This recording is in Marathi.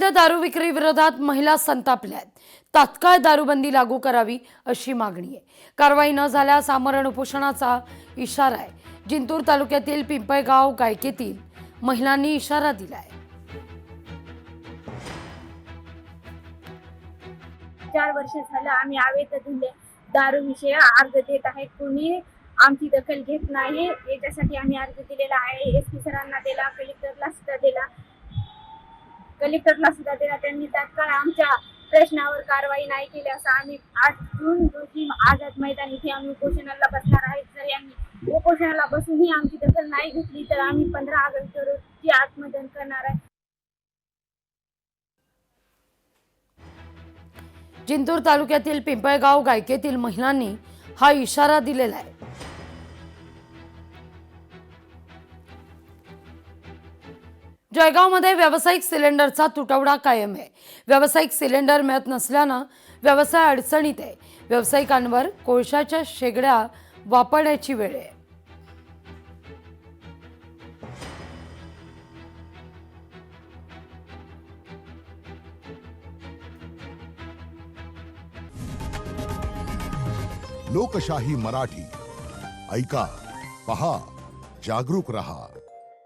अवैध दारू विक्री विरोधात महिला संतापल्या आहेत। तात्काळ दारूबंदी लागू करावी अशी मागणी आहे। कारवाई न झाल्यास आमरण उपोषणाचा इशारा आहे। जिंतूर तालुक्यातील पिंपळगाव गायकेतील महिलांनी इशारा दिलाय। 4 वर्ष झालं आम्ही अवैध धंदे दारू विषयी अर्ज देत आहे। कोणी आमची दखल घेत नाही। याच्यासाठी आम्ही अर्ज दिलेला आहे। एसपी सरांना दिला, कलेक्टरला सुद्धा दिला। त्यांनी तात्काळ आमच्या प्रश्नावर कारवाई नाही केली असं आम्ही 8 जून रोजी आझाद मैदान इथे आम्ही उपोषणाला बसणार आहे। जर यांनी उपोषणाला बसूनही आमची दखल नाही घेतली तर आम्ही 15 ऑगस्ट रोजी आत्मदहन करणार आहे। जिंतूर तालुक्यातील पिंपळगाव गायकेतील महिलांनी हा इशारा दिलेला आहे। जळगावमध्ये व्यावसायिक सिलेंडरचा तुटवडा कायम आहे। व्यावसायिक सिलेंडर मिळत नसल्यानं व्यवसाय अडचणीत आहे। व्यावसायिकांवर कोळशाच्या शेगड्या वापरण्याची वेळ आहे। लोकशाही मराठी ऐका, पहा, जागरूक रहा।